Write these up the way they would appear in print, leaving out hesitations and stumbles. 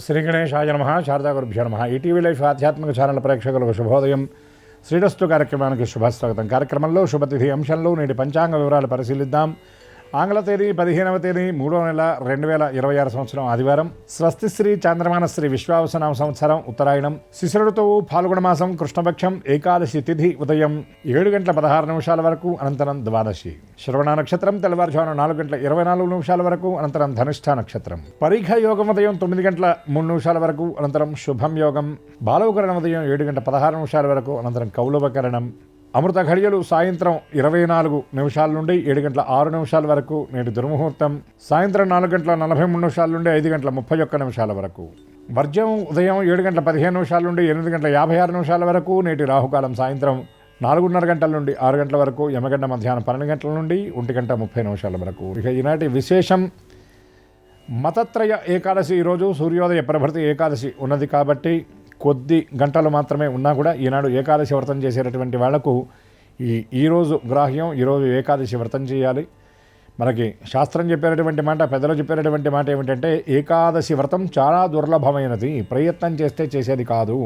శ్రీ గణేశాయ నమః. శారదాగురుభ్యో నమః. ఈటీవీ లైఫ్ ఆధ్యాత్మిక ఛానల్ ప్రేక్షకులకు శుభోదయం. శ్రీరస్తు కార్యక్రమానికి శుభస్వాగతం. కార్యక్రమంలో శుభతిథి అంశంలో నేటి పంచాంగ వివరాలు పరిశీలిద్దాం. ఆంగ్ల తేదీ 15వ తేదీ 3వ నెల 2026 సంవత్సరం ఆదివారం. స్వస్తి శ్రీ చాంద్రమాన శ్రీ విశ్వావసనామ సంవత్సరం ఉత్తరాయణం. శిశిర ఋతువు ఫాల్గుణ మాసం కృష్ణపక్షం ఏకాదశి తిథి ఉదయం 7:16 వరకు, అనంతరం ద్వాదశి. శ్రవణ నక్షత్రం తెల్లవారుజామున 4:24 వరకు, అనంతరం ధనిష్ఠ నక్షత్రం. పరీక్ష యోగం ఉదయం 9:03 వరకు, అనంతరం శుభం యోగం. బాలవకరణం ఉదయం 7:16 వరకు, అనంతరం కౌలవకరణం. అమృత ఘడియలు సాయంత్రం 24 నుండి 7:06 వరకు, నేటి దుర్ముహూర్తం సాయంత్రం 4:43 నుండి 5:31 వరకు. వర్జం ఉదయం 7:15 నుండి 8:56 వరకు, నేటి రాహుకాలం సాయంత్రం 4:30 నుండి 6 వరకు, యమగంట మధ్యాహ్నం 12 నుండి 1:30 వరకు. ఇక ఈనాటి విశేషం మతత్రయ ఏకాదశి. ఈరోజు సూర్యోదయ ప్రభృతి ఏకాదశి ఉన్నది కాబట్టి కొద్ది గంటలు మాత్రమే ఉన్నా కూడా ఈనాడు ఏకాదశి వ్రతం చేసేటటువంటి వాళ్లకు ఈరోజు గ్రాహ్యం, ఈరోజు ఏకాదశి వ్రతం చేయాలి. మనకి శాస్త్రం చెప్పేటటువంటి మాట, పెద్దలు చెప్పేటటువంటి మాట ఏమిటంటే ఏకాదశి వ్రతం చాలా దుర్లభమైనది, ప్రయత్నం చేస్తే చేసేది కాదు.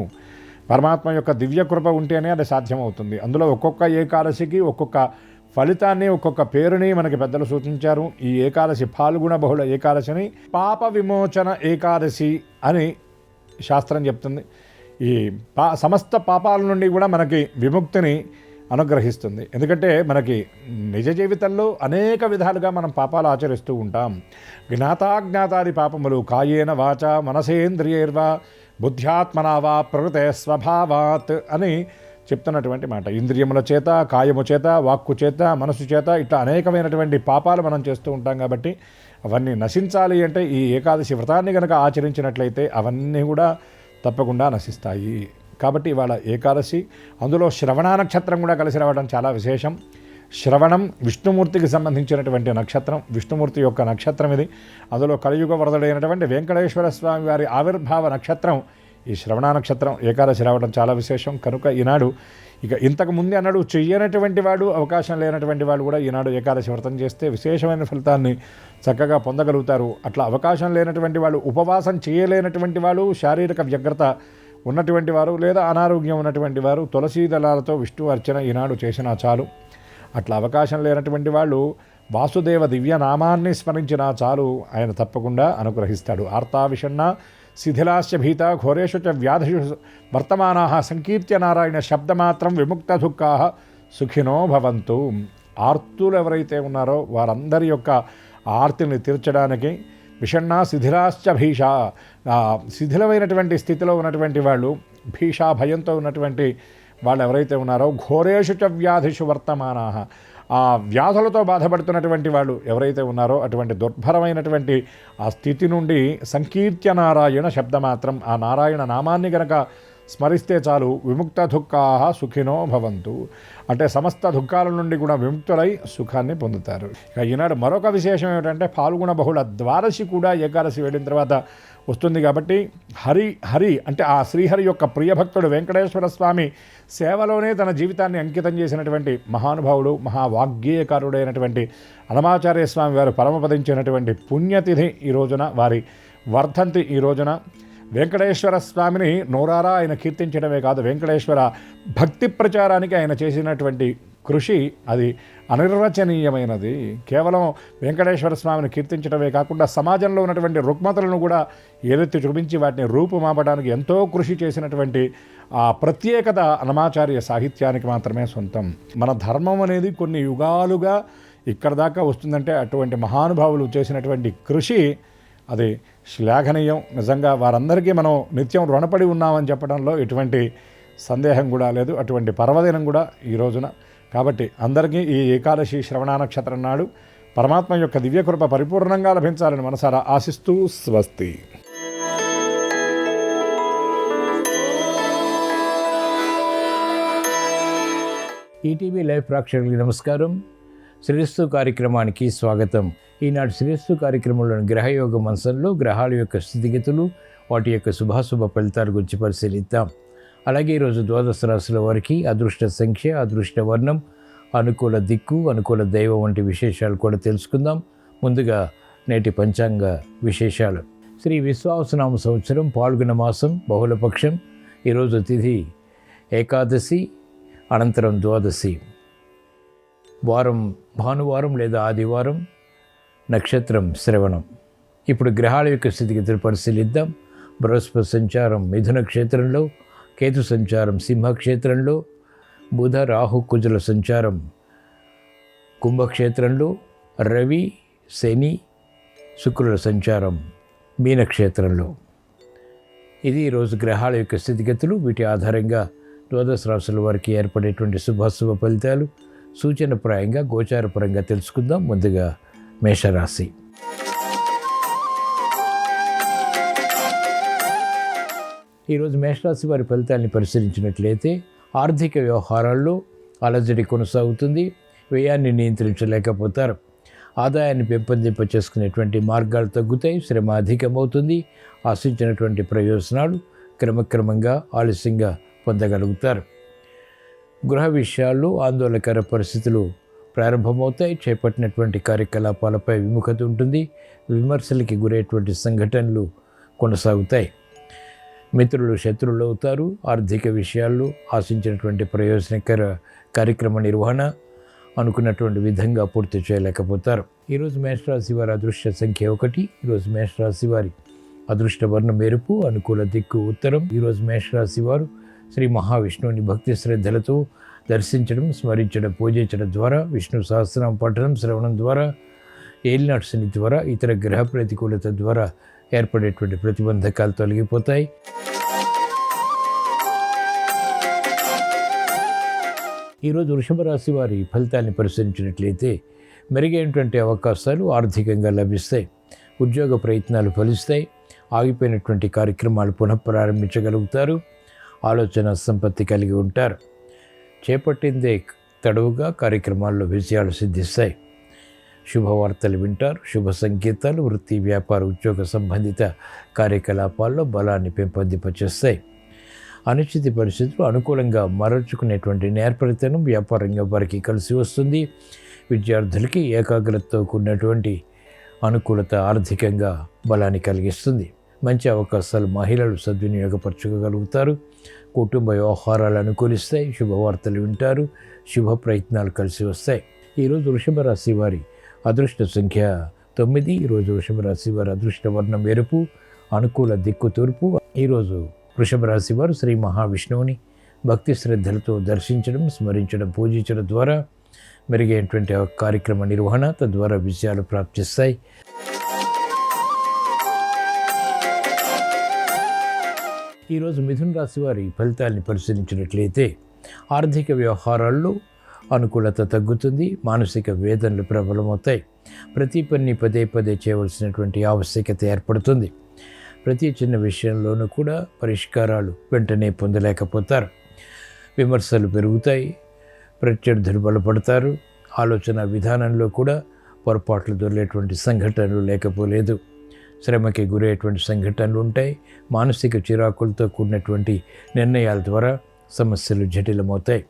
పరమాత్మ యొక్క దివ్య కృప ఉంటేనే అది సాధ్యమవుతుంది. అందులో ఒక్కొక్క ఏకాదశికి ఒక్కొక్క ఫలితాన్ని, ఒక్కొక్క పేరుని మనకి పెద్దలు సూచించారు. ఈ ఏకాదశి ఫాల్గుణ బహుళ ఏకాదశిని పాప విమోచన ఏకాదశి అని శాస్త్రం చెప్తుంది. ఈ సమస్త పాపాల నుండి కూడా మనకి విముక్తిని అనుగ్రహిస్తుంది. ఎందుకంటే మనకి నిజ జీవితంలో అనేక విధాలుగా మనం పాపాలు ఆచరిస్తూ ఉంటాం. జ్ఞాతాజ్ఞాతాది పాపములు కాయేన వాచ మనసేంద్రియైర్వా బుద్ధ్యాత్మనావా ప్రకృతే స్వభావాత్ అని చెప్తున్నటువంటి మాట. ఇంద్రియముల చేత, కాయము చేత, వాక్కు చేత, మనసు చేత ఇట్లా అనేకమైనటువంటి పాపాలు మనం చేస్తూ ఉంటాం. కాబట్టి అవన్నీ నశించాలి అంటే ఈ ఏకాదశి వ్రతాన్ని కనుక ఆచరించినట్లయితే అవన్నీ కూడా తప్పకుండా నశిస్తాయి. కాబట్టి ఇవాళ ఏకాదశి, అందులో శ్రవణ నక్షత్రం కూడా కలిసి రావడం చాలా విశేషం. శ్రవణం విష్ణుమూర్తికి సంబంధించినటువంటి నక్షత్రం, విష్ణుమూర్తి యొక్క నక్షత్రం ఇది. అందులో కలియుగ వరదుడైనటువంటి వెంకటేశ్వర స్వామి వారి ఆవిర్భావ నక్షత్రం ఈ శ్రవణ నక్షత్రం. ఏకాదశి రావడం చాలా విశేషం. కనుక ఈనాడు ఇక ఇంతకు ముందే అన్నాడు చెయ్యనటువంటి వాడు, అవకాశం లేనటువంటి వాడు కూడా ఈనాడు ఏకాదశి వ్రతం చేస్తే విశేషమైన ఫలితాన్ని చక్కగా పొందగలుగుతారు. అట్లా అవకాశం లేనటువంటి వాళ్ళు, ఉపవాసం చేయలేనటువంటి వాళ్ళు, శారీరక వ్యగ్రత ఉన్నటువంటి వారు, లేదా అనారోగ్యం ఉన్నటువంటి వారు తులసీ దళాలతో విష్ణు అర్చన ఈనాడు చేసినా చాలు. అట్లా అవకాశం లేనటువంటి వాళ్ళు వాసుదేవ దివ్య నామాన్ని స్మరించినా చాలు, ఆయన తప్పకుండా అనుగ్రహిస్తాడు. ఆర్తావిషణ్ణ శిథిలాశ్చ భీత ఘోరేషు చ వ్యాధిషు వర్తమానాః సంకీర్త్య నారాయణ శబ్దమాత్రం విముక్త దుఃఖాః సుఖినో భవంతు. ఆర్తులు ఎవరైతే ఉన్నారో వారందరి యొక్క ఆర్తిని తీర్చడానికి విషణ్ణ శిథిలాశ్చ భీష, శిథిలమైనటువంటి స్థితిలో ఉన్నటువంటి వాళ్ళు, భీషా భయంతో ఉన్నటువంటి వాళ్ళు ఎవరైతే ఉన్నారో, ఘోరేషు చ వ్యాధిషు వర్తమానాః, ఆ వ్యాధులతో బాధపడుతున్నటువంటి వాళ్ళు ఎవరైతే ఉన్నారో అటువంటి దుర్భరమైనటువంటి ఆ స్థితి నుండి సంకీర్త్య నారాయణ శబ్దమాత్రం, ఆ నారాయణ నామాన్ని గనక స్మరిస్తే చాలు, విముక్త దుఃఖాః సుఖినో భవంతు, అంటే సమస్త దుఃఖాల నుండి కూడా విముక్తులై సుఖాన్ని పొందుతారు. ఇక ఈనాడు మరొక విశేషం ఏమిటంటే ఫాల్గుణ బహుళ ద్వాదశి కూడా ఏకాదశి వెళ్ళిన తర్వాత వస్తుంది. కాబట్టి హరి అంటే ఆ శ్రీహరి యొక్క ప్రియభక్తుడు వెంకటేశ్వర స్వామి సేవలోనే తన జీవితాన్ని అంకితం చేసినటువంటి మహానుభావుడు, మహావాగ్గేయకారుడైనటువంటి అన్నమాచార్య స్వామి వారు పరమపదించినటువంటి పుణ్యతిథి ఈ రోజున, వారి వర్ధంతి ఈ రోజున. వెంకటేశ్వర స్వామిని నోరారా ఆయన కీర్తించడమే కాదు, వెంకటేశ్వర భక్తి ప్రచారానికి ఆయన చేసినటువంటి కృషి అది అనిర్వచనీయమైనది. కేవలం వెంకటేశ్వర స్వామిని కీర్తించడమే కాకుండా సమాజంలో ఉన్నటువంటి రుగ్మతలను కూడా ఏదెత్తి చూపించి వాటిని రూపుమాపడానికి ఎంతో కృషి చేసినటువంటి ఆ ప్రత్యేకత అన్నమాచార్య సాహిత్యానికి మాత్రమే సొంతం. మన ధర్మం అనేది కొన్ని యుగాలుగా ఇక్కడ దాకా వస్తుందంటే అటువంటి మహానుభావులు చేసినటువంటి కృషి అది శ్లాఘనీయం. నిజంగా వారందరికీ మనం నిత్యం రుణపడి ఉన్నామని చెప్పడంలో ఎటువంటి సందేహం కూడా లేదు. అటువంటి పర్వదినం కూడా ఈ రోజున. కాబట్టి అందరికీ ఈ ఏకాదశి శ్రవణ నక్షత్రం నాడు పరమాత్మ యొక్క దివ్యకృప పరిపూర్ణంగా లభించాలని మనసారా ఆశిస్తూ స్వస్తి. ఈటీవీ లైవ్ ప్రేక్షకులకి నమస్కారం. శ్రీరస్తు కార్యక్రమానికి స్వాగతం. ఈనాడు శ్రీరస్తు కార్యక్రమంలోని గ్రహయోగ అంశంలో గ్రహాల యొక్క స్థితిగతులు, వాటి యొక్క శుభాశుభ ఫలితాల గురించి పరిశీలిద్దాం. అలాగే ఈరోజు ద్వాదశ రాశుల వారికి అదృష్ట సంఖ్య, అదృష్ట వర్ణం, అనుకూల దిక్కు, అనుకూల దైవం వంటి విశేషాలు కూడా తెలుసుకుందాం. ముందుగా నేటి పంచాంగ విశేషాలు. శ్రీ విశ్వావసనామ సంవత్సరం పాల్గొన మాసం బహుళపక్షం. ఈరోజు తిథి ఏకాదశి, అనంతరం ద్వాదశి. వారం భానువారం లేదా ఆదివారం. నక్షత్రం శ్రవణం. ఇప్పుడు గ్రహాల యొక్క స్థితిగతులు పరిశీలిద్దాం. బృహస్పతి సంచారం మిథున క్షేత్రంలో, కేతు సంచారం సింహక్షేత్రంలో, బుధ రాహు కుజుల సంచారం కుంభక్షేత్రంలో, రవి శని శుక్రుల సంచారం మీనక్షేత్రంలో. ఇది ఈరోజు గ్రహాల యొక్క స్థితిగతులు. వీటి ఆధారంగా ద్వాదశ రాశుల వారికి ఏర్పడేటువంటి శుభాశుభ ఫలితాలు సూచనప్రాయంగా గోచారపరంగా తెలుసుకుందాం. ముందుగా మేషరాశి. ఈరోజు మేషరాశి వారి ఫలితాన్ని పరిశీలించినట్లయితే ఆర్థిక వ్యవహారాల్లో అలజడి కొనసాగుతుంది. వ్యయాన్ని నియంత్రించలేకపోతారు. ఆదాయాన్ని పెంపొందింప చేసుకునేటువంటి మార్గాలు తగ్గుతాయి. శ్రమ అధికమవుతుంది. ఆశించినటువంటి ప్రయోజనాలు క్రమక్రమంగా ఆలస్యంగా పొందగలుగుతారు. గృహ విషయాల్లో ఆందోళనకర పరిస్థితులు ప్రారంభమవుతాయి. చేపట్టినటువంటి కార్యకలాపాలపై విముఖత ఉంటుంది. విమర్శలకి గురయ్యేటువంటి సంఘటనలు కొనసాగుతాయి. మిత్రులు శత్రువులు అవుతారు. ఆర్థిక విషయాల్లో ఆశించినటువంటి ప్రయోజనకర కార్యక్రమ నిర్వహణ అనుకున్నటువంటి విధంగా పూర్తి చేయలేకపోతారు. ఈరోజు మేషరాశి వారి అదృష్ట సంఖ్య 1. ఈరోజు మేషరాశి వారి అదృష్ట వర్ణం ఎరుపు. అనుకూల దిక్కు ఉత్తరం. ఈరోజు మేషరాశి వారు శ్రీ మహావిష్ణువుని భక్తి శ్రద్ధలతో దర్శించడం, స్మరించడం, పూజించడం ద్వారా, విష్ణు సహస్రనామ పఠనం శ్రవణం ద్వారా, ఏలినాటి శని ద్వారా, ఇతర గ్రహ ప్రతికూలత ద్వారా ఏర్పడేటువంటి ప్రతిబంధకాలు తొలగిపోతాయి. ఈరోజు వృషభ రాశి వారి ఫలితాన్ని పరిశీలించినట్లయితే మెరుగైనటువంటి అవకాశాలు ఆర్థికంగా లభిస్తాయి. ఉద్యోగ ప్రయత్నాలు ఫలిస్తాయి. ఆగిపోయినటువంటి కార్యక్రమాలు పునఃప్రారంభించగలుగుతారు. ఆలోచన సంపత్తి కలిగి ఉంటారు. చేపట్టిందే తడవుగా కార్యక్రమాల్లో విజయాలు సిద్ధిస్తాయి. శుభవార్తలు వింటారు. శుభ సంకేతాలు వృత్తి, వ్యాపార, ఉద్యోగ సంబంధిత కార్యకలాపాల్లో బలాన్ని పెంపొందింపచేస్తాయి. అనిశ్చిత పరిస్థితులు అనుకూలంగా మరల్చుకునేటువంటి నేర్పరితనం వ్యాపారంగా వారికి కలిసి వస్తుంది. విద్యార్థులకి ఏకాగ్రతతో కూడినటువంటి అనుకూలత ఆర్థికంగా బలాన్ని కలిగిస్తుంది. మంచి అవకాశాలు మహిళలు సద్వినియోగపరచుకోగలుగుతారు. కుటుంబ వ్యవహారాలు అనుకూలిస్తాయి. శుభవార్తలు వింటారు. శుభ ప్రయత్నాలు కలిసి వస్తాయి. ఈరోజు వృషభ రాశి వారి అదృష్ట సంఖ్య 9. ఈరోజు వృషభ రాశి వారి అదృష్ట వర్ణం ఎరుపు. అనుకూల దిక్కు తూర్పు. ఈరోజు వృషభ రాశి వారు శ్రీ మహావిష్ణువుని భక్తి శ్రద్ధలతో దర్శించడం, స్మరించడం, పూజించడం ద్వారా మెరుగైనటువంటి కార్యక్రమ నిర్వహణ తద్వారా విజయాలు ప్రాప్తిస్తాయి. ఈరోజు మిథున రాశి వారి ఫలితాన్ని పరిశీలించినట్లయితే ఆర్థిక వ్యవహారాల్లో అనుకూలత తగ్గుతుంది. మానసిక వేదనలు ప్రబలమవుతాయి. ప్రతి పని పదే పదే చేయవలసినటువంటి ఆవశ్యకత ఏర్పడుతుంది. ప్రతి చిన్న విషయంలోనూ కూడా పరిష్కారాలు వెంటనే పొందలేకపోతారు. విమర్శలు పెరుగుతాయి. ప్రత్యర్థులు బలపడతారు. ఆలోచన విధానంలో కూడా పొరపాట్లు దొరికేటువంటి సంఘటనలు లేకపోలేదు. శ్రమకి గురయ్యేటువంటి సంఘటనలు ఉంటాయి. మానసిక చిరాకులతో కూడినటువంటి నిర్ణయాల ద్వారా సమస్యలు జటిలమవుతాయి.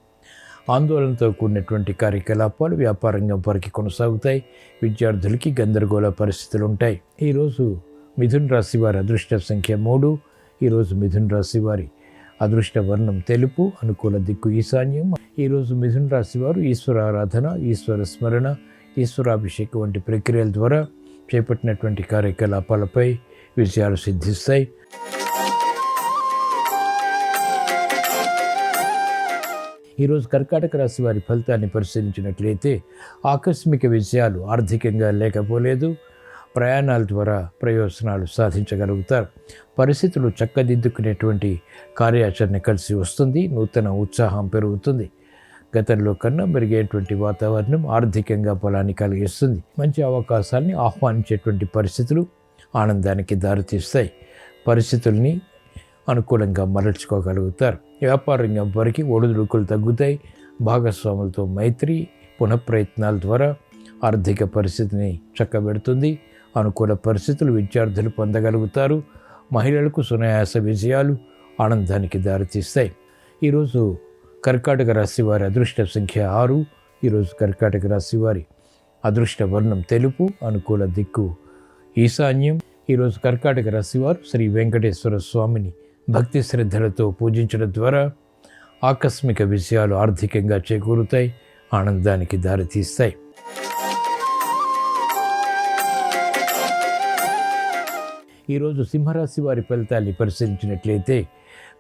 ఆందోళనతో కూడినటువంటి కార్యకలాపాలు వ్యాపారంగా వారికి కొనసాగుతాయి. విద్యార్థులకి గందరగోళ పరిస్థితులు ఉంటాయి. ఈరోజు మిథున రాశి వారి అదృష్ట సంఖ్య 3. ఈరోజు మిథున రాశి వారి అదృష్ట వర్ణం తెలుపు. అనుకూల దిక్కు ఈశాన్యం. ఈరోజు మిథున రాశి వారు ఈశ్వర ఆరాధన, ఈశ్వర స్మరణ, ఈశ్వరాభిషేకం వంటి ప్రక్రియల ద్వారా చేపట్టినటువంటి కార్యకలాపాలపై విజయాలు సిద్ధిస్తాయి. ఈరోజు కర్కాటక రాశి వారి ఫలితాన్ని పరిశీలించినట్లయితే ఆకస్మిక విజయాలు ఆర్థికంగా లేకపోలేదు. ప్రయాణాల ద్వారా ప్రయోజనాలు సాధించగలుగుతారు. పరిస్థితులు చక్కదిద్దుకునేటువంటి కార్యాచరణ కలిసి వస్తుంది. నూతన ఉత్సాహం పెరుగుతుంది. గతంలో కన్నా మెరుగైనటువంటి వాతావరణం ఆర్థికంగా బలాన్ని కలిగిస్తుంది. మంచి అవకాశాలని ఆహ్వానించేటువంటి పరిస్థితులు ఆనందానికి దారితీస్తాయి. పరిస్థితుల్ని అనుకూలంగా మరల్చుకోగలుగుతారు. వ్యాపారంగా వారికి ఒడిదుడుకులు తగ్గుతాయి. భాగస్వాములతో మైత్రి, పునఃప్రయత్నాల ద్వారా ఆర్థిక పరిస్థితిని చక్కబెడుతుంది. అనుకూల పరిస్థితులు విద్యార్థులు పొందగలుగుతారు. మహిళలకు సునాయాస విజయాలు ఆనందానికి దారితీస్తాయి. ఈరోజు కర్కాటక రాశి వారి అదృష్ట సంఖ్య 6. ఈరోజు కర్కాటక రాశి వారి అదృష్ట వర్ణం తెలుపు. అనుకూల దిక్కు ఈశాన్యం. ఈరోజు కర్కాటక రాశివారు శ్రీ వెంకటేశ్వర స్వామిని భక్తి శ్రద్ధలతో పూజించడం ద్వారా ఆకస్మిక విషయాలు ఆర్థికంగా చేకూరుతాయి, ఆనందానికి దారితీస్తాయి. ఈరోజు సింహరాశి వారి ఫలితాన్ని పరిశీలించినట్లయితే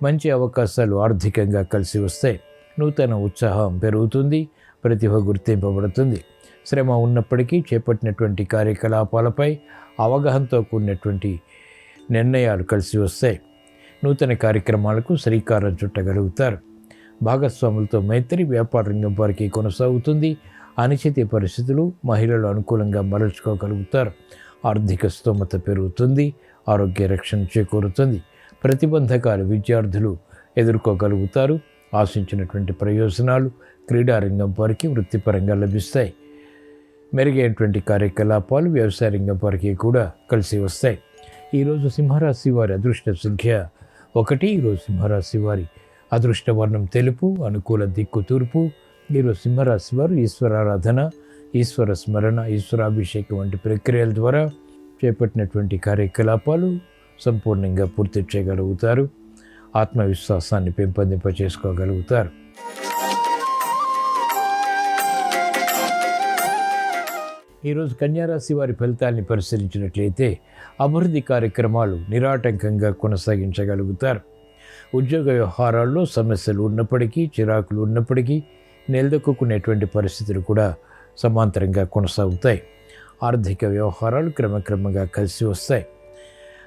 మంచి అవకాశాలు ఆర్థికంగా కలిసి వస్తాయి. నూతన ఉత్సాహం పెరుగుతుంది, ప్రతిభ గుర్తింపబడుతుంది. శ్రమ ఉన్నప్పటికీ చేపట్టినటువంటి కార్యకలాపాలపై అవగాహనతో కూడినటువంటి నిర్ణయాలు కలిసి వస్తాయి. నూతన కార్యక్రమాలకు శ్రీకారం చుట్టగలుగుతారు. భాగస్వాములతో మైత్రి వ్యాపార రంగం వారికి కొనసాగుతుంది. అనిశ్చిత పరిస్థితులు మహిళలు అనుకూలంగా మరల్చుకోగలుగుతారు. ఆర్థిక స్తోమత పెరుగుతుంది, ఆరోగ్య రక్షణ చేకూరుతుంది. ప్రతిబంధకాలు విద్యార్థులు ఎదుర్కోగలుగుతారు. ఆశించినటువంటి ప్రయోజనాలు క్రీడారంగం వారికి వృత్తిపరంగా లభిస్తాయి. మెరుగైనటువంటి కార్యకలాపాలు వ్యవసాయ రంగం వారికి కూడా కలిసి వస్తాయి. ఈరోజు సింహరాశి వారి అదృష్ట సంఖ్య 1. ఈరోజు సింహరాశి వారి అదృష్ట వర్ణం తెలుపు, అనుకూల దిక్కు తూర్పు. ఈరోజు సింహరాశి వారు ఈశ్వరారాధన, ఈశ్వర స్మరణ, ఈశ్వరాభిషేకం వంటి ప్రక్రియల ద్వారా చేపట్టినటువంటి కార్యకలాపాలు సంపూర్ణంగా పూర్తి చేయగలుగుతారు. ఆత్మవిశ్వాసాన్ని పెంపొందింప చేసుకోగలుగుతారు. ఈరోజు కన్యారాశి వారి ఫలితాన్ని పరిశీలించినట్లయితే అభివృద్ధి కార్యక్రమాలు నిరాటంకంగా కొనసాగించగలుగుతారు. ఉద్యోగ వ్యవహారాల్లో సమస్యలు ఉన్నప్పటికీ, చిరాకులు ఉన్నప్పటికీ నిలదొక్కునేటువంటి పరిస్థితులు కూడా సమాంతరంగా కొనసాగుతాయి. ఆర్థిక వ్యవహారాలు క్రమక్రమంగా కలిసి వస్తాయి.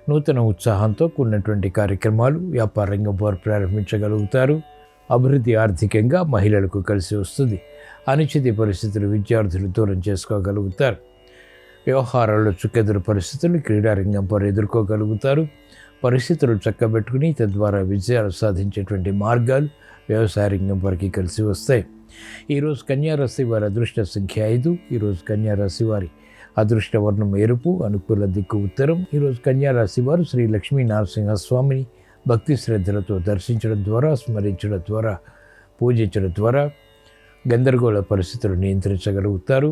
నూతన ఉత్సాహంతో కూడినటువంటి కార్యక్రమాలు వ్యాపార రంగం వారు ప్రారంభించగలుగుతారు. అభివృద్ధి ఆర్థికంగా మహిళలకు కలిసి వస్తుంది. అనిశ్చిత పరిస్థితులు విద్యార్థులు దూరం చేసుకోగలుగుతారు. వ్యవహారాల్లో చుక్కెదురు పరిస్థితులు క్రీడారంగం వారు ఎదుర్కోగలుగుతారు. పరిస్థితులు చక్కబెట్టుకుని తద్వారా విజయాలు సాధించేటువంటి మార్గాలు వ్యవసాయ రంగం వారికి కలిసి వస్తాయి. ఈరోజు కన్యారాశి వారి అదృష్ట సంఖ్య 5. ఈరోజు కన్యారాశి వారి అదృష్ట వర్ణం ఎరుపు, అనుకూల దిక్కు ఉత్తరం. ఈరోజు కన్యారాశి వారు శ్రీ లక్ష్మీ నరసింహస్వామిని భక్తి శ్రద్ధలతో దర్శించడం ద్వారా, స్మరించడం ద్వారా, పూజించడం ద్వారా గందరగోళ పరిస్థితులు నియంత్రించగలుగుతారు.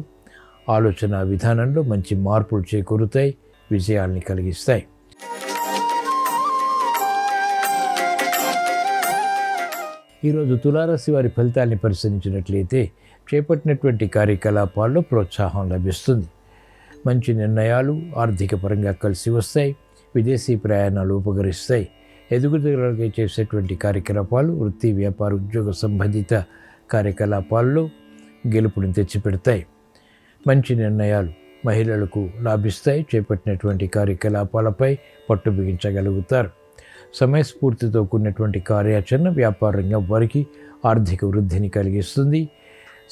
ఆలోచన విధానంలో మంచి మార్పులు చేకూరుతాయి, విజయాల్ని కలిగిస్తాయి. ఈరోజు తులారాశి వారి ఫలితాన్ని పరిశీలించినట్లయితే చేపట్టినటువంటి కార్యకలాపాల్లో ప్రోత్సాహం లభిస్తుంది. మంచి నిర్ణయాలు ఆర్థిక పరంగా కలిసి వస్తాయి. విదేశీ ప్రయాణాలు ఉపకరిస్తాయి. ఎదుగుదలకై చేసేటువంటి కార్యకలాపాలు వృత్తి, వ్యాపార, ఉద్యోగ సంబంధిత కార్యకలాపాల్లో గెలుపుని తెచ్చిపెడతాయి. మంచి నిర్ణయాలు మహిళలకు లాభిస్తాయి. చేపట్టినటువంటి కార్యకలాపాలపై పట్టు బిగించగలుగుతారు. సమయస్ఫూర్తితో కూడినటువంటి కార్యాచరణ వ్యాపార రంగం వారికి ఆర్థిక వృద్ధిని కలిగిస్తుంది.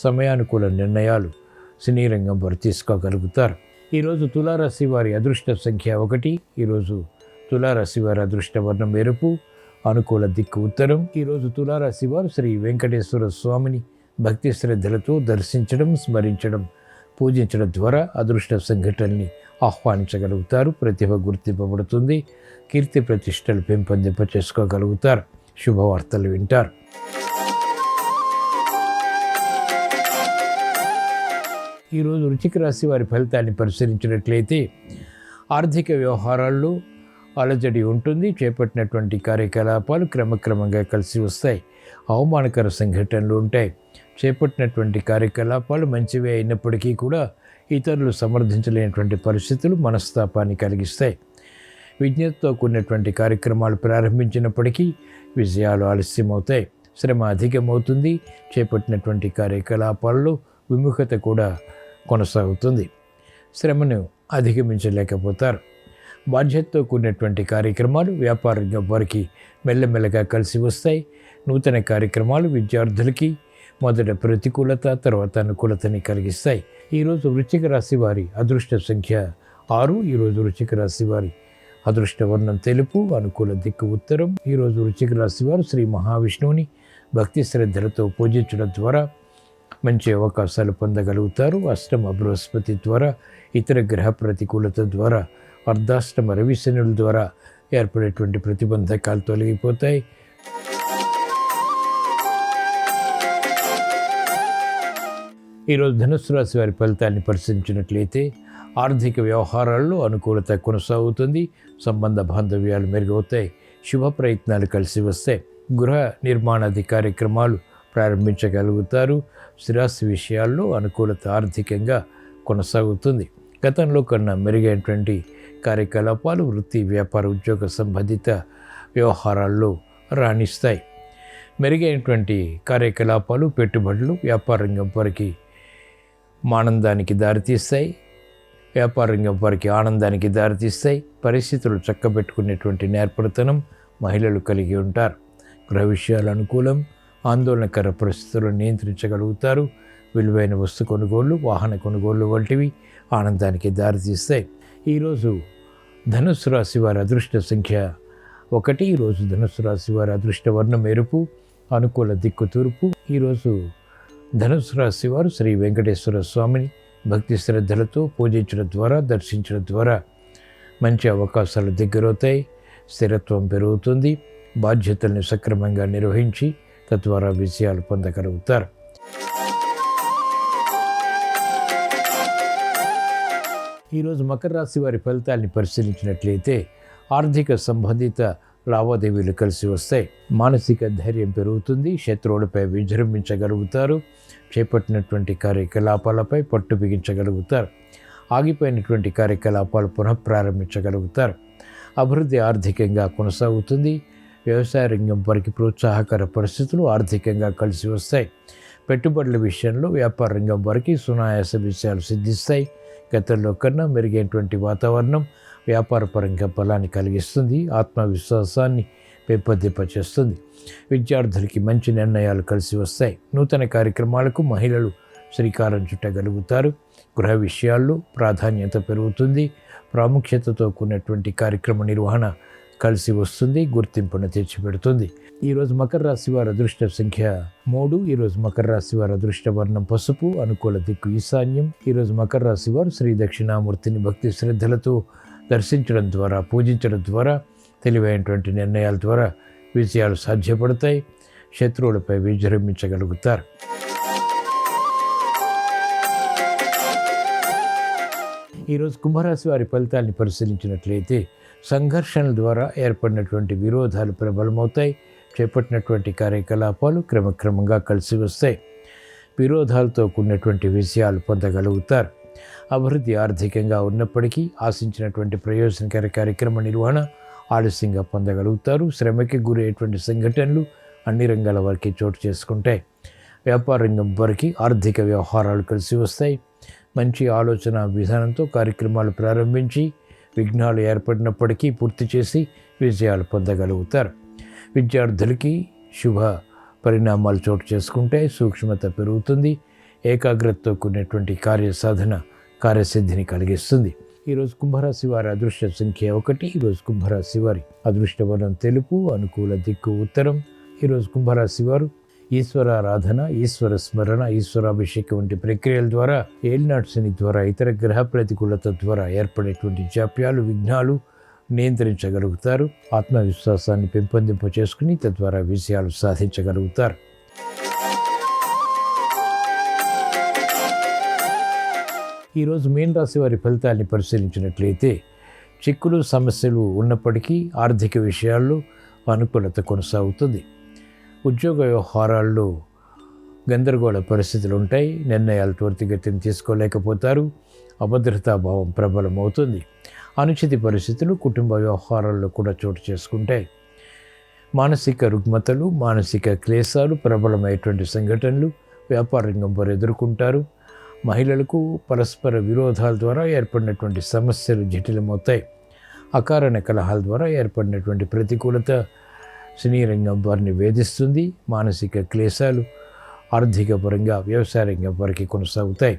సమయానుకూల నిర్ణయాలు సినీ రంగం వారు తీసుకోగలుగుతారు. ఈరోజు తులారాశి వారి అదృష్ట సంఖ్య 1. ఈరోజు తులారాశి వారి అదృష్ట వర్ణం ఎరుపు, అనుకూల దిక్కు ఉత్తరం. ఈరోజు తులారాశి వారు శ్రీ వెంకటేశ్వర స్వామిని భక్తి శ్రద్ధలతో దర్శించడం, స్మరించడం, పూజించడం ద్వారా అదృష్ట సంఘటనల్ని ఆహ్వానించగలుగుతారు. ప్రతిభ గుర్తింపబడుతుంది. కీర్తి ప్రతిష్టలు పెంపొందింప చేసుకోగలుగుతారు. శుభవార్తలు వింటారు. ఈరోజు వృశ్చిక రాశి వారి ఫలితాన్ని పరిశీలించినట్లయితే ఆర్థిక వ్యవహారాల్లో అలజడి ఉంటుంది. చేపట్టినటువంటి కార్యకలాపాలు క్రమక్రమంగా కలిసి వస్తాయి. అవమానకర సంఘటనలు ఉంటాయి. చేపట్టినటువంటి కార్యకలాపాలు మంచివే అయినప్పటికీ కూడా ఇతరులు సమర్థించలేనటువంటి పరిస్థితులు మనస్తాపాన్ని కలిగిస్తాయి. విజ్ఞతతో కూడినటువంటి కార్యక్రమాలు ప్రారంభించినప్పటికీ విజయాలు ఆలస్యమవుతాయి. శ్రమ అధికమవుతుంది. చేపట్టినటువంటి కార్యకలాపాల్లో విముఖత కూడా కొనసాగుతుంది. శ్రమను అధిగమించలేకపోతారు. బాధ్యతతో కూడినటువంటి కార్యక్రమాలు వ్యాపార రంగం వారికి మెల్లమెల్లగా కలిసి వస్తాయి. నూతన కార్యక్రమాలు విద్యార్థులకి మొదట ప్రతికూలత, తర్వాత అనుకూలతని కలిగిస్తాయి. ఈరోజు వృశ్చిక రాశి వారి అదృష్ట సంఖ్య 6. ఈరోజు వృశ్చిక రాశి వారి అదృష్ట వర్ణం తెలుపు, అనుకూల దిక్కు ఉత్తరం. ఈరోజు వృశ్చిక రాశి వారు శ్రీ మహావిష్ణువుని భక్తి శ్రద్ధలతో పూజించడం ద్వారా మంచి అవకాశాలు పొందగలుగుతారు. అష్టమ బృహస్పతి ద్వారా, ఇతర గ్రహ ప్రతికూలత ద్వారా, అర్ధాష్టమ రవి శనుల ద్వారా ఏర్పడేటువంటి ప్రతిబంధకాలు తొలగిపోతాయి. ఈరోజు ధనుస్సు రాశి వారి ఫలితాన్ని పరిశీలించినట్లయితే ఆర్థిక వ్యవహారాల్లో అనుకూలత కొనసాగుతుంది. సంబంధ బాంధవ్యాలు మెరుగవుతాయి. శుభ ప్రయత్నాలు కలిసి వస్తాయి. గృహ నిర్మాణాది కార్యక్రమాలు ప్రారంభించగలుగుతారు. స్థిరాస్తి విషయాల్లో అనుకూలత ఆర్థికంగా కొనసాగుతుంది. గతంలో కన్నా మెరుగైనటువంటి కార్యకలాపాలు వృత్తి, వ్యాపార, ఉద్యోగ సంబంధిత వ్యవహారాల్లో రాణిస్తాయి. మెరుగైనటువంటి కార్యకలాపాలు, పెట్టుబడులు వ్యాపార రంగం వారికి ఆనందానికి దారితీస్తాయి. వ్యాపార రంగం వారికి ఆనందానికి దారితీస్తాయి. పరిస్థితులు చక్కబెట్టుకునేటువంటి నేర్పరితనం మహిళలు కలిగి ఉంటారు. గృహ విషయాలు అనుకూలం. ఆందోళనకర పరిస్థితులను నియంత్రించగలుగుతారు. విలువైన వస్తు కొనుగోళ్లు, వాహన కొనుగోళ్లు వంటివి ఆనందానికి దారితీస్తాయి. ఈరోజు ధనుస్సు రాశి వారి అదృష్ట సంఖ్య 1. ఈరోజు ధనుస్సు రాశి వారి అదృష్ట వర్ణం ఎరుపు. అనుకూల దిక్కు తూర్పు. ఈరోజు ధనుస్సు రాశి వారు శ్రీ వెంకటేశ్వర స్వామిని భక్తి శ్రద్ధలతో పూజించడం ద్వారా, దర్శించడం ద్వారా మంచి అవకాశాలు దగ్గరవుతాయి. స్థిరత్వం పెరుగుతుంది. బాధ్యతల్ని సక్రమంగా నిర్వహించి తద్వారా విజయాలు పొందగలుగుతారు. ఈరోజు మకర రాశి వారి ఫలితాన్ని పరిశీలించినట్లయితే ఆర్థిక సంబంధిత లావాదేవీలు కలిసి వస్తాయి. మానసిక ధైర్యం పెరుగుతుంది. శత్రువులపై విజృంభించగలుగుతారు. చేపట్టినటువంటి కార్యకలాపాలపై పట్టు బిగించగలుగుతారు. ఆగిపోయినటువంటి కార్యకలాపాలు పునఃప్రారంభించగలుగుతారు. అభివృద్ధి ఆర్థికంగా కొనసాగుతుంది. వ్యవసాయ రంగం వారికి ప్రోత్సాహకర పరిస్థితులు ఆర్థికంగా కలిసి వస్తాయి. పెట్టుబడుల విషయంలో వ్యాపార రంగం వారికి సునాయాస విషయాలు సిద్ధిస్తాయి. గతంలో కన్నా మెరుగైనటువంటి వాతావరణం వ్యాపార పరంగా బలాన్ని కలిగిస్తుంది. ఆత్మవిశ్వాసాన్ని పెంపొందింపచేస్తుంది. విద్యార్థులకి మంచి నిర్ణయాలు కలిసి వస్తాయి. నూతన కార్యక్రమాలకు మహిళలు శ్రీకారం చుట్టగలుగుతారు. గృహ విషయాల్లో ప్రాధాన్యత పెరుగుతుంది. ప్రాముఖ్యతతో కూడినటువంటి కార్యక్రమ నిర్వహణ కలిసి వస్తుంది. గుర్తింపును తెచ్చిపెడుతుంది. ఈరోజు మకర రాశి వారి అదృష్ట సంఖ్య 3. ఈరోజు మకర రాశి వారి అదృష్ట వర్ణం పసుపు. అనుకూల దిక్కు ఈశాన్యం. ఈరోజు మకర రాశి వారు శ్రీ దక్షిణామూర్తిని భక్తి శ్రద్ధలతో దర్శించడం ద్వారా, పూజించడం ద్వారా, తెలివైనటువంటి నిర్ణయాల ద్వారా విజయాలు సాధ్యపడతాయి. శత్రువులపై విజృంభించగలుగుతారు. ఈరోజు కుంభరాశి వారి ఫలితాన్ని పరిశీలించినట్లయితే సంఘర్షణల ద్వారా ఏర్పడినటువంటి విరోధాలు ప్రబలమవుతాయి. చేపట్టినటువంటి కార్యకలాపాలు క్రమక్రమంగా కలిసి వస్తాయి. విరోధాలతో కూడినటువంటి విజయాలు పొందగలుగుతారు. అభివృద్ధి ఆర్థికంగా ఉన్నప్పటికీ ఆశించినటువంటి ప్రయోజనకర కార్యక్రమ నిర్వహణ ఆలస్యంగా పొందగలుగుతారు. శ్రమకి గురయ్యేటువంటి సంఘటనలు అన్ని రంగాల వారికి చోటు చేసుకుంటాయి. వ్యాపార రంగం వారికి ఆర్థిక వ్యవహారాలు కలిసి వస్తాయి. మంచి ఆలోచన విధానంతో కార్యక్రమాలు ప్రారంభించి విఘ్నాలు ఏర్పడినప్పటికీ పూర్తి చేసి విజయాలు పొందగలుగుతారు. విద్యార్థులకి శుభ పరిణామాలు చోటు చేసుకుంటాయి. సూక్ష్మత పెరుగుతుంది. ఏకాగ్రతతో కూడినటువంటి కార్యసాధన కార్యసిద్ధిని కలిగిస్తుంది. ఈరోజు కుంభరాశి వారి అదృష్ట సంఖ్య 1. ఈరోజు కుంభరాశి వారి అదృష్ట వర్ణం తెలుపు. అనుకూల దిక్కు ఉత్తరం. ఈరోజు కుంభరాశి వారు ఈశ్వరారాధన, ఈశ్వర స్మరణ, ఈశ్వరాభిషేకం వంటి ప్రక్రియల ద్వారా, ఏలినాటి శని ద్వారా, ఇతర గ్రహ ప్రతికూలత ద్వారా ఏర్పడేటువంటి జాప్యాలు, విఘ్నాలు నియంత్రించగలుగుతారు. ఆత్మవిశ్వాసాన్ని పెంపొందింప చేసుకుని తద్వారా విజయాలు సాధించగలుగుతారు. ఈరోజు మీన రాశి వారి ఫలితాన్ని పరిశీలించినట్లయితే చిక్కులు, సమస్యలు ఉన్నప్పటికీ ఆర్థిక విషయాల్లో అనుకూలత కొనసాగుతుంది. ఉద్యోగ వ్యవహారాల్లో గందరగోళ పరిస్థితులు ఉంటాయి. నిర్ణయాలు త్వరితగతిని తీసుకోలేకపోతారు. అభద్రతాభావం ప్రబలమవుతుంది. అనుచిత పరిస్థితులు కుటుంబ వ్యవహారాల్లో కూడా చోటు చేసుకుంటాయి. మానసిక రుగ్మతలు, మానసిక క్లేశాలు, ప్రబలమైనటువంటి సంఘటనలు వ్యాపార రంగం వారు ఎదుర్కొంటారు. మహిళలకు పరస్పర విరోధాల ద్వారా ఏర్పడినటువంటి సమస్యలు జటిలమవుతాయి. అకారణ కలహాల ద్వారా ఏర్పడినటువంటి ప్రతికూలత సినీ రంగం వారిని వేధిస్తుంది. మానసిక క్లేశాలు ఆర్థిక పరంగా వ్యవసాయ రంగం వారికి కొనసాగుతాయి.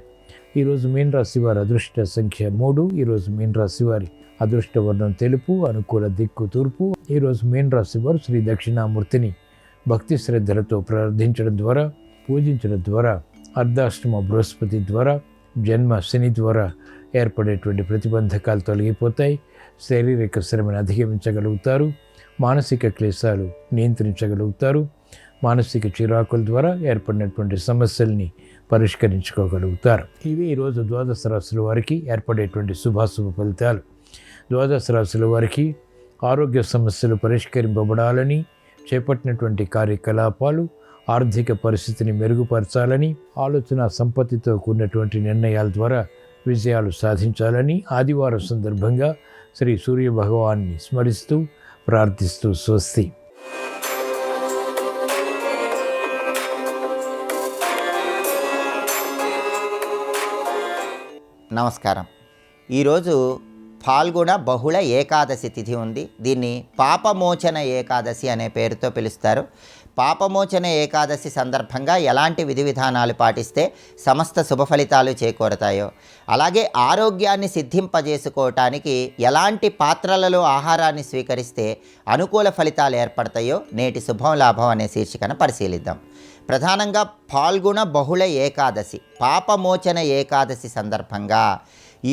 ఈరోజు మీన రాశి వారి అదృష్ట సంఖ్య 3. ఈరోజు మీన రాశి వారి అదృష్ట వర్ణం తెలుపు. అనుకూల దిక్కు తూర్పు. ఈరోజు మీన రాశి వారు శ్రీ దక్షిణామూర్తిని భక్తి శ్రద్ధలతో ప్రార్థించడం ద్వారా, పూజించడం ద్వారా, అర్ధాష్టమ బృహస్పతి ద్వారా, జన్మ శని ద్వారా ఏర్పడేటువంటి ప్రతిబంధకాలు తొలగిపోతాయి. శారీరక శ్రమను అధిగమించగలుగుతారు. మానసిక క్లేశాలు నియంత్రించగలుగుతారు. మానసిక చిరాకుల ద్వారా ఏర్పడినటువంటి సమస్యల్ని పరిష్కరించుకోగలుగుతారు. ఇవి ఈరోజు ద్వాదశ రాశుల వారికి ఏర్పడేటువంటి శుభాశుభ ఫలితాలు. ద్వాదశ రాశుల వారికి ఆరోగ్య సమస్యలు పరిష్కరింపబడాలని, చేపట్టినటువంటి కార్యకలాపాలు ఆర్థిక పరిస్థితిని మెరుగుపరచాలని, ఆలోచన సంపత్తితో కూడినటువంటి నిర్ణయాల ద్వారా విజయాలు సాధించాలని ఆదివారం సందర్భంగా శ్రీ సూర్య భగవాన్ని స్మరిస్తూ ప్రార్థిస్తూ స్వస్తి. నమస్కారం. ఈరోజు ఫాల్గుణ బహుళ ఏకాదశి తిథి ఉంది. దీన్ని పాపమోచన ఏకాదశి అనే పేరుతో పిలుస్తారు. పాపమోచన ఏకాదశి సందర్భంగా ఎలాంటి విధి విధానాలు పాటిస్తే సమస్త శుభ ఫలితాలు చేకూరతాయో, అలాగే ఆరోగ్యాన్ని సిద్ధింపజేసుకోవటానికి ఎలాంటి పాత్రలలో ఆహారాన్ని స్వీకరిస్తే అనుకూల ఫలితాలు ఏర్పడతాయో నేటి శుభం లాభం అనే శీర్షికను పరిశీలిద్దాం. ప్రధానంగా ఫాల్గుణ బహుళ ఏకాదశి, పాపమోచన ఏకాదశి సందర్భంగా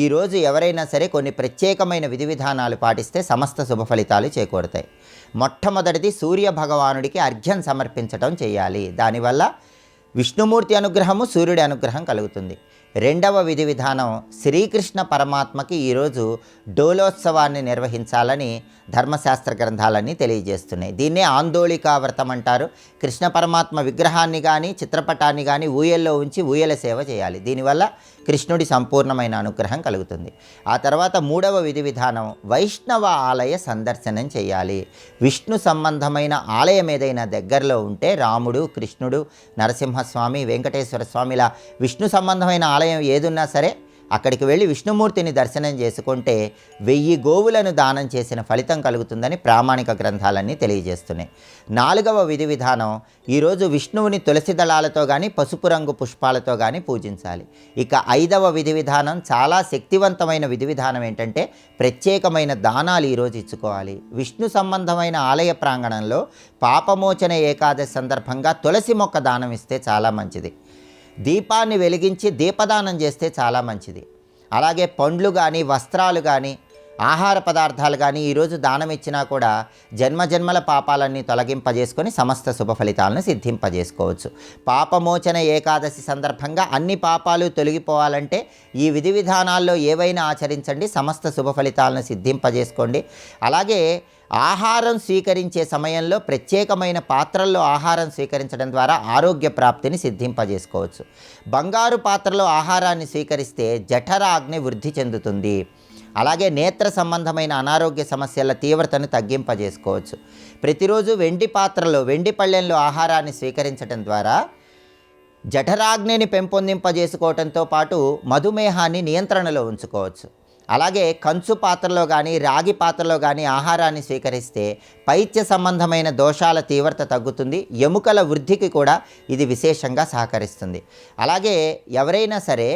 ఈరోజు ఎవరైనా సరే కొన్ని ప్రత్యేకమైన విధి విధానాలు పాటిస్తే సమస్త శుభ ఫలితాలు చేకూరుతాయి. మొట్టమొదటిది సూర్య భగవానుడికి అర్ఘ్యం సమర్పించడం చేయాలి. దానివల్ల విష్ణుమూర్తి అనుగ్రహము, సూర్యుడి అనుగ్రహం కలుగుతుంది. రెండవ విధి విధానం, శ్రీకృష్ణ పరమాత్మకి ఈరోజు డోలోత్సవాన్ని నిర్వహించాలని ధర్మశాస్త్ర గ్రంథాలన్నీ తెలియజేస్తున్నాయి. దీన్నే ఆందోళికా వ్రతం అంటారు. కృష్ణ పరమాత్మ విగ్రహాన్ని కానీ చిత్రపటాన్ని కానీ ఊయల్లో ఉంచి ఊయల సేవ చేయాలి. దీనివల్ల కృష్ణుడి సంపూర్ణమైన అనుగ్రహం కలుగుతుంది. ఆ తర్వాత మూడవ విధి విధానం, వైష్ణవ ఆలయ సందర్శనం చేయాలి. విష్ణు సంబంధమైన ఆలయం ఏదైనా దగ్గరలో ఉంటే, రాముడు, కృష్ణుడు, నరసింహస్వామి, వెంకటేశ్వర స్వామి, ఇలా విష్ణు సంబంధమైన ఆలయం ఏదున్నా సరే అక్కడికి వెళ్ళి విష్ణుమూర్తిని దర్శనం చేసుకుంటే 1000 గోవులను దానం చేసిన ఫలితం కలుగుతుందని ప్రామాణిక గ్రంథాలన్నీ తెలియజేస్తున్నాయి. నాలుగవ విధి విధానం, ఈరోజు విష్ణువుని తులసి దళాలతో కానీ పసుపు రంగు పుష్పాలతో కానీ పూజించాలి. ఇక ఐదవ విధి విధానం, చాలా శక్తివంతమైన విధి విధానం ఏంటంటే ప్రత్యేకమైన దానాలు ఈరోజు ఇచ్చుకోవాలి. విష్ణు సంబంధమైన ఆలయ ప్రాంగణంలో పాపమోచన ఏకాదశి సందర్భంగా తులసి మొక్క దానం ఇస్తే చాలా మంచిది. దీపాన్ని వెలిగించి దీపదానం చేస్తే చాలా మంచిది. అలాగే పండ్లు కానీ, వస్త్రాలు కానీ, ఆహార పదార్థాలు కానీ ఈరోజు దానం ఇచ్చినా కూడా జన్మజన్మల పాపాలన్నీ తొలగింపజేసుకొని సమస్త శుభ ఫలితాలను సిద్ధింపజేసుకోవచ్చు. పాపమోచన ఏకాదశి సందర్భంగా అన్ని పాపాలు తొలగిపోవాలంటే ఈ విధి విధానాల్లో ఏవైనా ఆచరించండి, సమస్త శుభ ఫలితాలను సిద్ధింపజేసుకోండి. అలాగే ఆహారం స్వీకరించే సమయంలో ప్రత్యేకమైన పాత్రల్లో ఆహారం స్వీకరించడం ద్వారా ఆరోగ్య ప్రాప్తిని సిద్ధింపజేసుకోవచ్చు. బంగారు పాత్రలో ఆహారాన్ని స్వీకరిస్తే జఠరాగ్ని వృద్ధి చెందుతుంది. అలాగే నేత్ర సంబంధమైన అనారోగ్య సమస్యల తీవ్రతను తగ్గింపజేసుకోవచ్చు. ప్రతిరోజు వెండి పాత్రలో, వెండి పళ్ళెంలో ఆహారాన్ని స్వీకరించడం ద్వారా జఠరాగ్నిని పెంపొందింపజేసుకోవడంతో పాటు మధుమేహాన్ని నియంత్రణలో ఉంచుకోవచ్చు. అలాగే కంచు పాత్రలో కానీ, రాగి పాత్రలో కానీ ఆహారాన్ని స్వీకరిస్తే పైత్య సంబంధమైన దోషాల తీవ్రత తగ్గుతుంది. ఎముకల వృద్ధికి కూడా ఇది విశేషంగా సహకరిస్తుంది. అలాగే ఎవరైనా సరే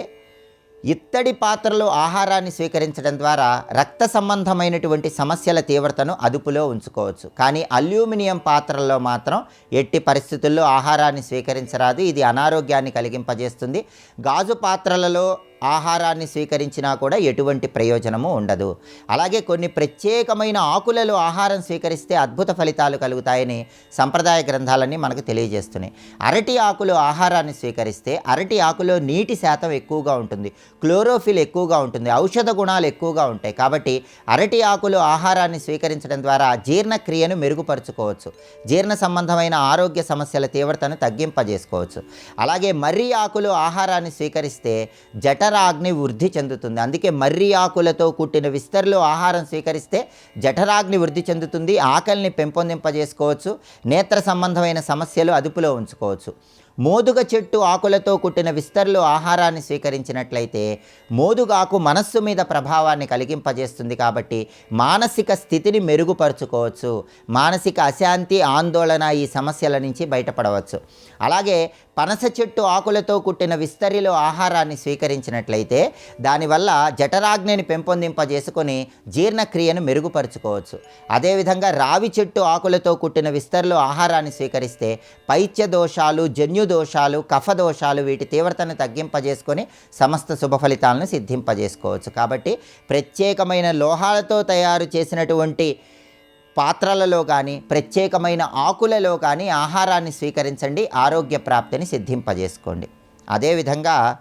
ఇత్తడి పాత్రలో ఆహారాన్ని స్వీకరించడం ద్వారా రక్త సంబంధమైనటువంటి సమస్యల తీవ్రతను అదుపులో ఉంచుకోవచ్చు. కానీ అల్యూమినియం పాత్రల్లో మాత్రం ఎట్టి పరిస్థితుల్లో ఆహారాన్ని స్వీకరించరాదు. ఇది అనారోగ్యాన్ని కలిగింపజేస్తుంది. గాజు పాత్రలలో ఆహారాన్ని స్వీకరించినా కూడా ఎటువంటి ప్రయోజనము ఉండదు. అలాగే కొన్ని ప్రత్యేకమైన ఆకులలో ఆహారం స్వీకరిస్తే అద్భుత ఫలితాలు కలుగుతాయని సంప్రదాయ గ్రంథాలన్నీ మనకు తెలియజేస్తున్నాయి. అరటి ఆకులో ఆహారాన్ని స్వీకరిస్తే అరటి ఆకులో నీటి శాతం ఎక్కువగా ఉంటుంది, క్లోరోఫిల్ ఎక్కువగా ఉంటుంది, ఔషధ గుణాలు ఎక్కువగా ఉంటాయి. కాబట్టి అరటి ఆకులో ఆహారాన్ని స్వీకరించడం ద్వారా జీర్ణక్రియను మెరుగుపరుచుకోవచ్చు. జీర్ణ సంబంధమైన ఆరోగ్య సమస్యల తీవ్రతను తగ్గింపజేసుకోవచ్చు. అలాగే మర్రి ఆకులో ఆహారాన్ని స్వీకరిస్తే జఠరాగ్ని వృద్ధి చెందుతుంది. అందుకే మర్రి ఆకులతో కుట్టిన విస్తర్లో ఆహారం స్వీకరిస్తే జఠరాగ్ని వృద్ధి చెందుతుంది. ఆకలిని పెంపొందింపజేసుకోవచ్చు. నేత్ర సంబంధమైన సమస్యలు అదుపులో ఉంచుకోవచ్చు. మోదుగ చెట్టు ఆకులతో కుట్టిన విస్తర్లో ఆహారాన్ని స్వీకరించినట్లయితే మోదుగాకు మనస్సు మీద ప్రభావాన్ని కలిగింపజేస్తుంది. కాబట్టి మానసిక స్థితిని మెరుగుపరుచుకోవచ్చు. మానసిక అశాంతి, ఆందోళన ఈ సమస్యల నుంచి బయటపడవచ్చు. అలాగే పనస చెట్టు ఆకులతో కుట్టిన విస్తరిలో ఆహారాన్ని స్వీకరించినట్లయితే దానివల్ల జఠరాగ్నిని పెంపొందింపజేసుకొని జీర్ణక్రియను మెరుగుపరుచుకోవచ్చు. అదేవిధంగా రావి చెట్టు ఆకులతో కుట్టిన విస్తరిలో ఆహారాన్ని స్వీకరిస్తే పైత్య దోషాలు, జన్యు దోషాలు, కఫ దోషాలు వీటి తీవ్రతను తగ్గింపజేసుకొని సమస్త శుభ ఫలితాలను సిద్ధింపజేసుకోవచ్చు. కాబట్టి ప్రత్యేకమైన లోహాలతో తయారు చేసినటువంటి పాత్రలలో కానీ, ప్రత్యేకమైన ఆకులలో కానీ ఆహారాన్ని స్వీకరించండి. ఆరోగ్య ప్రాప్తిని సిద్ధింపజేసుకోండి. అదేవిధంగా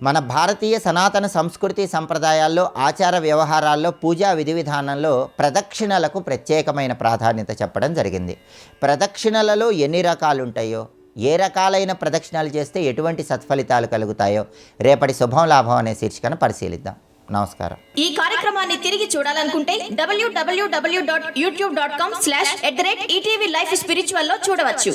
మన భారతీయ సనాతన సంస్కృతి సంప్రదాయాల్లో ఆచార వ్యవహారాల్లో పూజా విధి విధానంలో ప్రదక్షిణలకు ప్రత్యేకమైన ప్రాధాన్యత చెప్పడం జరిగింది. ప్రదక్షిణలలో ఎన్ని రకాలు ఉంటాయో, ఏ రకాలైన ప్రదక్షిణాలు చేస్తే ఎటువంటి సత్ఫలితాలు కలుగుతాయో రేపటి శుభం లాభం అనే శీర్షికను పరిశీలిద్దాం. నమస్కారం. ఈ కార్యక్రమాన్ని తిరిగి చూడాలనుకుంటే www.youtube.com/ETV Life Spiritual లో చూడవచ్చు.